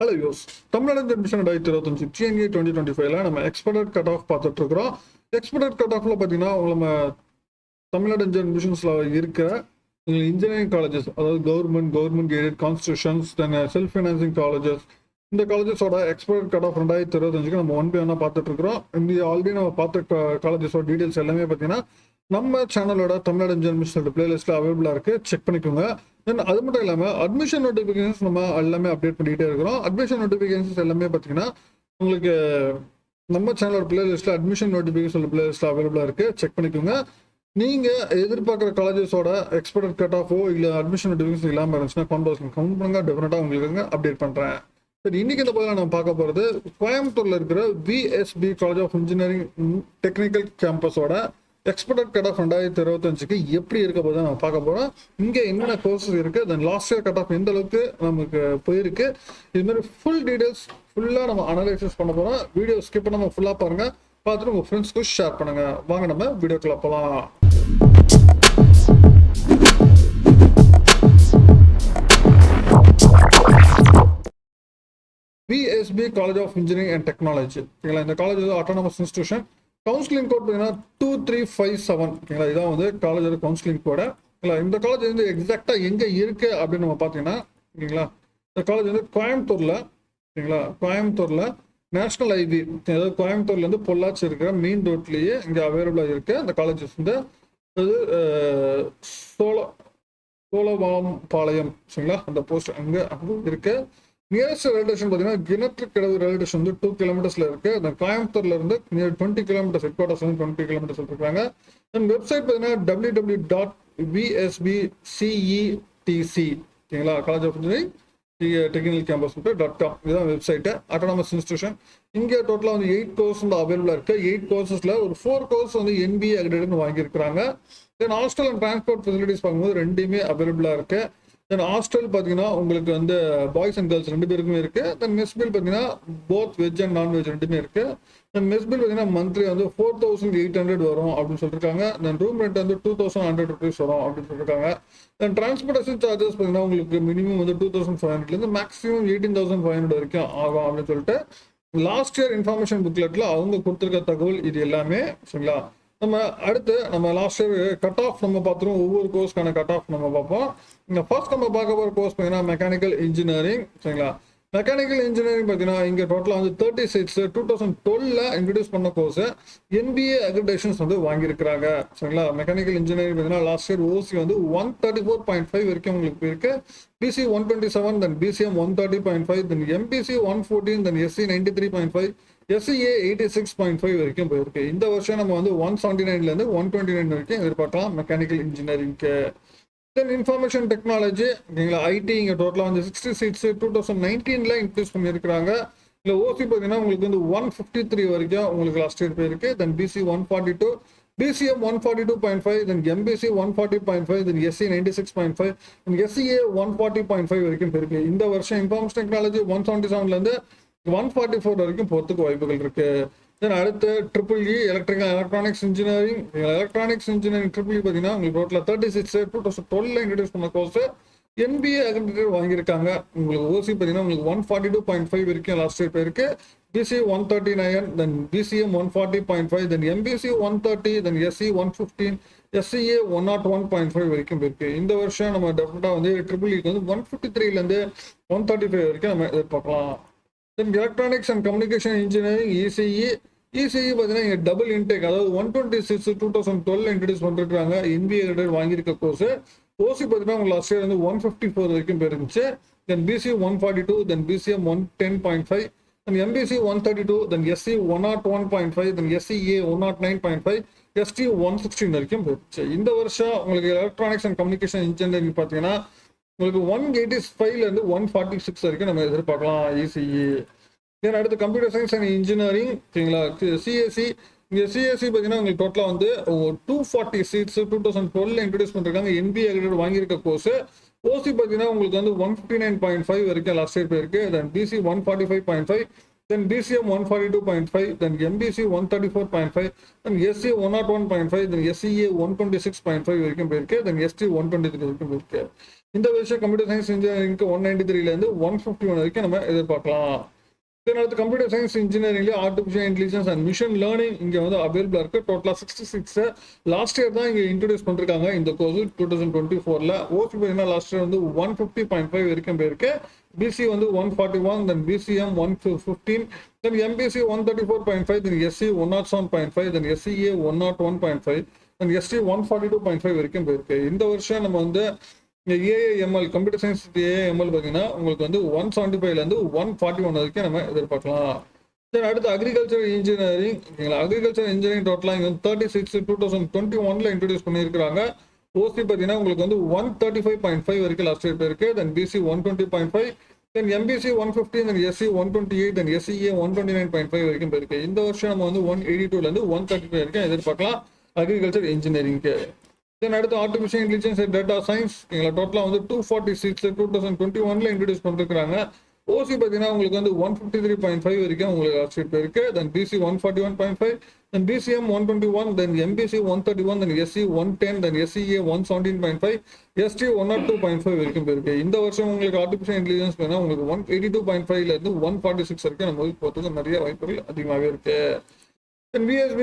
Hello யூஸ் Tamil Nadu admission 2025 TNEA 2025ல நம்ம எக்ஸ்பர்ட் கட் ஆஃப் பார்த்துட்டு இருக்கிறோம். எக்ஸ்பர்ட் கட் ஆஃப்ல பார்த்தீங்கன்னா நம்ம தமிழ்நாடு அட்மிஷன்ஸ்ல இருக்கிற இன்ஜினியரிங் காலேஜஸ், அதாவது கவர்மெண்ட் எய்டட் கான்ஸ்டியூஷன்ஸ், தென் செல்ஃப் ஃபைனான்சிங் காலேஜஸ், இந்த காலேஜஸோட எக்ஸ்பர்ட் கட் ஆஃப் 2025க்கு நம்ம ஒன் பை ஒன்னா பார்த்துட்டு இருக்கிறோம். இந்த ஆல்ரெடி நம்ம பார்த்த காலேஜஸோட டீடைல்ஸ் எல்லாமே பார்த்தீங்கன்னா நம்ம சேனலோட தமிழ்நாடு அட்மிஷன் பிளேலிஸ்ட்ல அவைலபிளா இருக்கு, செக் பண்ணிக்கோங்க. தென் அது மட்டும் இல்லாமல் அட்மிஷன் நோட்டிஃபிகேஷன்ஸ் நம்ம எல்லாமே அப்டேட் பண்ணிக்கிட்டே இருக்கிறோம். அட்மிஷன் நோட்டிஃபிகேஷன்ஸ் எல்லாமே பார்த்தீங்கன்னா உங்களுக்கு நம்ம சேனலோட பிளேலிஸ்ட்ல அட்மிஷன் நோட்டிஃபிகேஷன் பிளேலிஸ்ட்ல அவைலபிளா இருக்கு, செக் பண்ணிக்கோங்க. நீங்க எதிர்பார்க்குற காலேஜஸோட எக்ஸ்பர்ட் கட் ஆஃபோ இல்லை அட்மிஷன் நோட்டிஃபிகேஷன் இல்லாமல் இருந்துச்சுன்னா கவுண்ட் பண்ணுங்க, டெஃபினட்டா உங்களுக்கு அப்டேட் பண்றேன். சரி, இன்னைக்கு இந்த பதில நம்ம பார்க்க போறது கோயம்புத்தூர்ல இருக்கிற V.S.B college of engineering technical கேம்பஸோட எக்ஸ்பர்ட் கட் ஆஃப் 2025க்கு எப்படி இருக்க போது நம்ம பார்க்க போறோம். இங்க என்னென்ன கோர்சஸ் இருக்கு, then last year cut off எந்த அளவுக்கு நமக்கு போயிருக்கு, இது மாதிரி ஃபுல் டீடைல்ஸ் ஃபுல்லா நம்ம அனலைசிஸ் பண்ண போறோம். வீடியோ ஸ்கிப் பண்ணாம ஃபுல்லா பாருங்க, பார்த்துட்டு உங்க ஃப்ரெண்ட்ஸ்க்கு ஷேர் பண்ணுங்க. வாங்க நம்ம வீடியோக்குள்ள போலாம். V.S.B college of engineering and technology. இந்த காலேஜ் வந்து ஆட்டோனமஸ் இன்ஸ்டிடியூஷன். கவுன்சிலிங் கோட் பார்த்தீங்கன்னா 2357. ஓகேங்களா, இதான் வந்து காலேஜோட கவுன்சிலிங் கோட. இந்த காலேஜ் வந்து எக்ஸாக்டா எங்க இருக்கு அப்படின்னு நம்ம பார்த்தீங்கன்னா, ஓகேங்களா, இந்த காலேஜ் வந்து கோயம்புத்தூர்ல, ஓகேங்களா, கோயம்புத்தூர்ல நேஷனல் ஐவி, அதாவது கோயம்புத்தூர்ல இருந்து பொள்ளாச்சி இருக்கிற மெயின் ரோட்லயே இங்க அவைலபிளா இருக்கு. இந்த காலேஜஸ் வந்து சோழபாளையம், சரிங்களா, அந்த போஸ்ட் அங்க இருக்கு. நியரஸ்ட் ரயில்வே ஸ்டேஷன் பார்த்தீங்கன்னா கிணற்றுக்கடவு ரயில்வே ஸ்டேஷன் வந்து 2 கிலோமீட்டர்ஸ்ல இருக்கு. அந்த கோயம்புத்தூர்ல இருந்து நியர் 20 கிலோமீட்டர்ஸ், ஹெட் குவார்டர்ஸ் வந்து 20 கிலோமீட்டர்ஸ் இருக்காங்க. தென் வெப்சைட் பார்த்தீங்கன்னா www.vsbcetc, ஓகேங்களா, college of engineering technical campus .com, இதுதான் வெப்சைட். Autonomous institution. இங்கே டோட்டலாக வந்து 8 கோர்ஸ் வந்து அவைலபிளா இருக்கு. 8 கோர்சஸ்ல ஒரு 4 கோர்ஸ் வந்து NBA அக்ரெடிட் வாங்கியிருக்காங்க. தென் ஹாஸ்டல் அண்ட் டிரான்ஸ்போர்ட் ஃபெசிலிட்டிஸ் பார்க்கும்போது ரெண்டுமே அவைலபிளா இருக்கு. தென் ஹாஸ்டல் பார்த்தீங்கன்னா உங்களுக்கு வந்து பாய்ஸ் அண்ட் கேர்ள்ஸ் 2 பேருக்குமே இருக்கு. தென் மெஸ் பில் பார்த்தீங்கன்னா போத் வெஜ் அண்ட் நான்வெஜ் ரெண்டுமே இருக்கு. தென் மெஸ் பில் பார்த்தீங்கன்னா மந்த்லி வந்து 4800 வரும் அப்படின்னு சொல்லியிருக்காங்க. தென் ரூம் ரெண்ட் வந்து 2100 rupees வரும் அப்படின்னு சொல்லியிருக்காங்க. தென் டிரான்ஸ்போர்டேஷன் சார்ஜஸ் பார்த்தீங்கன்னா உங்களுக்கு மினிமம் வந்து 2500 மேக்ஸிமம் 18500 வரைக்கும் ஆகும் அப்படின்னு சொல்லிட்டு லாஸ்ட் இயர் இன்ஃபர்மேஷன் புக்லெட்ல அவங்க கொடுத்துருக்க தகவல் இது எல்லாமே, சரிங்களா. நம்ம அடுத்து நம்ம லாஸ்ட் இயர் கட் ஆஃப் நம்ம பார்த்துருவோம். ஒவ்வொரு கோர்ஸ்க்கான கட் ஆஃப் நம்ம பார்ப்போம். இந்த ஃபர்ஸ்ட் நம்ம பார்க்க போகிற கோர்ஸ் பார்த்தீங்கன்னா மெக்கானிக்கல் இன்ஜினியரிங், சரிங்களா. மெக்கானிக்கல் இன்ஜினியரிங் பார்த்தீங்கன்னா இங்கே டோட்டலாக வந்து 30 சீட்ஸ் 2012ல இன்ட்ரடியூஸ் பண்ண கோர்ஸ் NBA அக்ரிடேஷன்ஸ் வந்து வாங்கியிருக்கிறாங்க, சரிங்களா. மெக்கானிக்கல் இன்ஜினியரிங் பார்த்தீங்கன்னா லாஸ்ட் இயர் OC வந்து 134.5 வரைக்கும் உங்களுக்கு போயிருக்கு. BC 127, தென் BCM 130.5, தென் MPC 114, தென் SC 93.5, SCA 86.5 வரைக்கும் போயிருக்கு. இந்த வருஷம் நம்ம வந்து 179ல இருந்து 129 வரைக்கும் எதிர்பார்க்கலாம் மெக்கானிக்கல் இன்ஜினியரிங்க்கு. தென் இன்ஃபர்மேஷன் டெக்னாலஜி, நீங்களா, IT இங்கே டோட்டலாக வந்து 60 சீட்ஸ் 2019ல இன்க்ரீஸ் பண்ணியிருக்கிறாங்க. இல்லை OC பார்த்தீங்கன்னா உங்களுக்கு வந்து 153 வரைக்கும் உங்களுக்கு லாஸ்ட் இயர் போயிருக்கு. தென் BC 142, BCM 142.5, தென் MBC 140.5, தென் SC 96.5, தென் SCA 140.5 வரைக்கும் போயிருக்கு. இந்த வருஷம் இன்ஃபர்மேஷன் டெக்னாலஜி 177லேருந்து 144 வரைக்கும் போகிறதுக்கு வாய்ப்புகள் இருக்கு. தென் அடுத்து EEE electronics engineering. Electronics engineering EEE பார்த்தீங்கன்னா உங்களுக்கு டோட்டலாக 36 2012ல இன்ட்ரடியூஸ் பண்ண கோர்ஸ் NBA அக்ரிடேட் வாங்கியிருக்காங்க. உங்களுக்கு OC பார்த்தீங்கன்னா உங்களுக்கு 142.5 வரைக்கும் லாஸ்ட் இயர் போயிருக்கு. BC 139, தென் BCM 140.5, தென் MBC 130, தென் SC 115, SCA 101.5 வரைக்கும் போயிருக்கு. இந்த வருஷம் நம்ம டெஃபினட்டா வந்து EEEக்கு வந்து 153லேருந்து 135 வரைக்கும் நம்ம எதிர்பார்க்கலாம். தென் electronics and communication engineering ECE பார்த்தீங்கன்னா இங்கே டபுள் இன்டேக், அதாவது 126 2012 இன்ட்ரடியூஸ் பண்ணிருக்காங்க. NBA வாங்கியிருக்க கோர்ஸ். OC பார்த்தீங்கன்னா உங்களுக்கு லாஸ்ட் இயர் வந்து 154 வரைக்கும் போயிருந்துச்சு. தென் BC 142, தென் BCM 110.5, தென் MBC 132, தென் SC 101.5, தென் SCA 109.5, ST 116 வரைக்கும் போயிருச்சு. இந்த வருஷம் உங்களுக்கு எலக்ட்ரானிக்ஸ் அண்ட் கம்யூனிகேஷன் இன்ஜினியரிங் பார்த்தீங்கன்னா உங்களுக்கு 185லேருந்து 146 வரைக்கும் நம்ம எதிர்பார்க்கலாம் ECE. தென் அடுத்து கம்ப்யூட்டர் சயின்ஸ் அண்ட் இன்ஜினியரிங், சரிங்களா, CSE. இங்கே CSE பார்த்தீங்கன்னா உங்களுக்கு டோட்டலாக வந்து 240 சீட்ஸ் 2012ல இன்ட்ரடியூஸ் பண்ணிருக்காங்க. NBA அக்ரிடேட் வாங்கியிருக்க கோர்ஸ். OC பார்த்தீங்கன்னா உங்களுக்கு வந்து 159.5 வரைக்கும் லாஸ்ட் இயர் போயிருக்கு. தென் BC 145.5, தென் BCM 142.5, தென் MBC 134.5, தென் SC 101.5, தென் SCA 126.5 வரைக்கும் போயிருக்கு. தென் ST 123 வரைக்கும் போயிருக்கு. இந்த வருஷம் கம்ப்யூட்டர் சயின்ஸ் இன்ஜினியரிங்க்கு 193லேருந்து 151 வரைக்கும் நம்ம எதிர்பார்க்கலாம். தென் அடுத்து கம்ப்யூட்டர் சயின்ஸ் இன்ஜினியரிங்ல artificial intelligence and machine learning இங்கே வந்து அவைலபிளாக இருக்குது. டோட்டலாக 66 லாஸ்ட் இயர் தான் இங்கே இன்ட்ரடியூஸ் பண்ணிருக்காங்க இந்த கோர்ஸ் 2024ல். ஓசி பார்த்தீங்கன்னா லாஸ்ட் இயர் வந்து 150.5 வரைக்கும் போயிருக்கு. பிசி வந்து 141, then BCM 115, then MBC 134.5, then SC 107.5, then SCA 101.5, then ST 142.5 வரைக்கும் போயிருக்கு. இந்த வருஷம் நம்ம வந்து ஏஏஎம்எல் கம்ப்யூட்டர் சயின்ஸ் ஏஏஎம்எல் பார்த்தீங்கன்னா உங்களுக்கு வந்து 175லேருந்து 141 வரைக்கும் நம்ம எதிர்பார்க்கலாம். தென் அடுத்து அக்ரிகல்ச்சர் இன்ஜினியரிங். அக்ரிகல்ச்சர் இன்ஜினியரிங் டோட்டலாக இங்கே 36 2021ல் இன்ட்ரடியூஸ் பண்ணியிருக்காங்க. ஓசி பார்த்தீங்கன்னா உங்களுக்கு வந்து 135.5 வரைக்கும் லாஸ்ட் இயர் போயிருக்கு. Then BC 120.5, then MBC 115, then SC 128, then SCA 129.5 வரைக்கும் போயிருக்கு. இந்த வருஷம் நம்ம வந்து 182லேருந்து 135 வரைக்கும் எதிர்பார்க்கலாம் அக்ரிகல்ச்சர் இன்ஜினியரிங்க்கு. தென் அடுத்து artificial intelligence and data science டோட்டலாக வந்து 246 2021ல் இன்ட்ரடியூஸ் பண்ணிருக்காங்க. ஓசி பார்த்தீங்கன்னா உங்களுக்கு வந்து 153.5 வரைக்கும் உங்களுக்கு லாஸ்ட் இயர் போயிருக்கு. Then BC 141.5, then BCM 121, then MBC 131, then SC 110, then SCA 117.5, ST 102.5 வரைக்கும் போயிருக்கு. இந்த வருஷம் உங்களுக்கு ஆர்டிஃபிஷியல் இன்டெலிஜென்ஸ் பார்த்தீங்கன்னா உங்களுக்கு 182.5லேருந்து 146 வரைக்கும் நம்ம போகிறதுக்கு நிறைய வாய்ப்புகள் அதிகமாகவே இருக்கு. V.S.B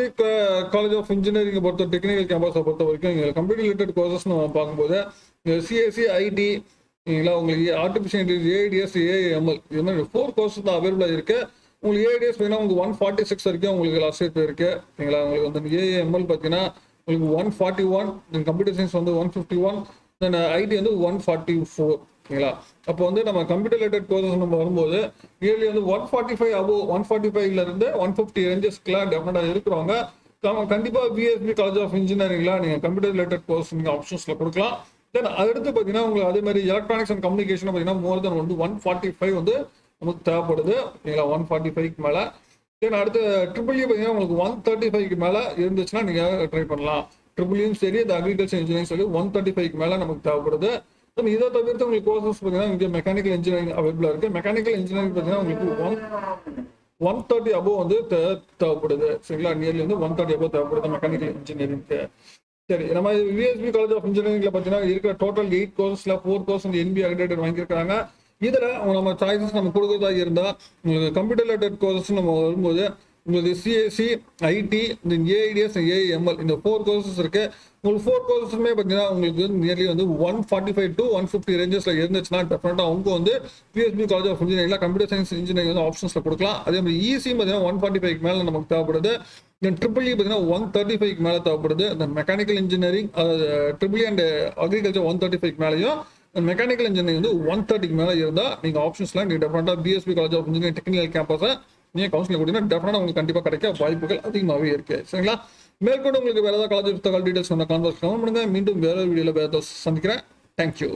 காலேஜ் ஆஃப் இன்ஜினியரிங் பொறுத்த டெக்னிக்கல் கேம்பஸை பொறுத்த வரைக்கும் கம்ப்யூட்டர் ரிலேட்டட் கோர்சஸ் நம்ம பார்க்கும்போது சிஎஸ்சி ஐடி உங்களுக்கு ஆர்டிஃபிஷியல் இன்டெலிஜென்ஸ் ஏஐடிஎஸ் ஏஐஎம்எல் இது மாதிரி 4 கோர்சஸ் தான் அவைலபிளாக இருக்கு. உங்களுக்கு ஏஐடிஎஸ் பார்த்தீங்கன்னா உங்களுக்கு 146 வரைக்கும் உங்களுக்கு லாஸ்ட் இயர் போயிருக்கு. உங்களுக்கு வந்து ஏஐஎம்எல் பார்த்தீங்கன்னா உங்களுக்கு 141, தென் கம்ப்யூட்டர் சயின்ஸ் வந்து 151, தென் ஐடி வந்து 144. அப்போ வந்து நம்ம கம்ப்யூட்டர் ரிலேட்டட் கோர்சஸ் நம்ம வரும்போது இயர்லி வந்து 145 அபோவ் 145லேருந்து 150 ரேஞ்சஸ்க்குலாம் டெஃபினட்டாக இருக்கிறவங்க கண்டிப்பாக V.S.B காலேஜ் ஆஃப் இன்ஜினியரிங்ல நீங்கள் கம்ப்யூட்டர் ரிலேட்டட் கோர்ஸ் நீங்கள் ஆப்ஷன்ஸில் கொடுக்கலாம். தென் அடுத்து பார்த்தீங்கன்னா உங்களுக்கு அதே மாதிரி எலக்ட்ரானிக்ஸ் அண்ட் கம்யூனிகேஷன் பார்த்தீங்கன்னா மோர் தென் வந்து 145 வந்து நமக்கு தேவைப்படுது. 145க்கு மேலே. தென் அடுத்து ட்ரிபிள் இ பார்த்தீங்கன்னா உங்களுக்கு 135க்கு மேலே இருந்துச்சுன்னா நீங்கள் ட்ரை பண்ணலாம். ட்ரிபிள் இயும் சரி இந்த அக்ரிகல்ச்சர் இன்ஜினியரிங் சரி 135க்கு மேலே நமக்கு தேவைப்படுது. இதை தவிர்த்து உங்களுக்கு கோர்சஸ் பார்த்தீங்கன்னா இங்கே மெக்கானிக்கல் இன்ஜினியரிங் அவைலபிளாக இருக்குது. மெக்கானிக்கல் இன்ஜினியரிங் பார்த்தீங்கன்னா உங்களுக்கு 130 அபோவ் வந்து தேவைப்படுது. சரிங்களா, நியர்லி வந்து 130 அபோவ் தேவைப்படுது மெக்கானிக்கல் இன்ஜினியரிங்க்கு. சரி, நம்ம V.S.B காலேஜ் ஆஃப் இன்ஜினியரிங்ல பார்த்தீங்கன்னா இருக்கிற டோட்டல் 8 கோர்ஸில் 4 கோர்ஸ் வந்து NBA அக்ரிடேட்டட் வாங்கியிருக்காங்க. இதில் நம்ம சாய்ஸஸ் நம்ம கொடுக்குறதா இருந்தால் உங்களுக்கு கம்ப்யூட்டர் ரிலேட்டட் கோர்சஸ் நம்ம வரும்போது உங்களுக்கு CSC IT then AIDS AIML இந்த 4 கோர்சஸ் இருக்கு. உங்களுக்கு 4 கோர்சஸுமே பார்த்தீங்கன்னா உங்களுக்கு நியர்லி வந்து 145 to 150 ரேஞ்சஸில் இருந்துச்சுன்னா டெஃபினட்டாக அவங்க வந்து V.S.B காலேஜ் ஆஃப் இன்ஜினியரிங்ல கம்ப்யூட்டர் சயின்ஸ் இன்ஜினியரிங் வந்து ஆப்ஷன்ஸில் கொடுக்கலாம். அதே மாதிரி ஈஸி பார்த்தீங்கன்னா 145க்கு மேலே நமக்கு தேவைப்படுது. தென் ட்ரிபிள் இ பார்த்தீங்கன்னா 135க்கு மேலே தேவைப்படுது. Then mechanical engineering triple E and agriculture 135க்கு மேலேயும் மெக்கானிக்கல் இன்ஜினியரிங் வந்து 130க்கு மேலே இருந்தால் நீங்கள் ஆப்ஷன்ஸ்லாம் நீங்கள் டெஃபினட்டாக V.S.B college of engineering technical கேம்பஸை நீங்கள் கவுன்சிலிங் கொடுத்தீங்கன்னா டெஃபினட்டாக உங்களுக்கு கண்டிப்பாக கிடைக்க வாய்ப்புகள் அதிகமாகவே இருக்கு. சரிங்களா, மேற்கொண்டு உங்களுக்கு வேறு ஏதாவது காலேஜ் டீடைல்ஸ் சொன்ன கான்வர்ஸ் கமெண்ட் பண்ணுங்க. மீண்டும் வேற வீடியோவில் வேறு சந்திக்கிறேன். தேங்க்யூ.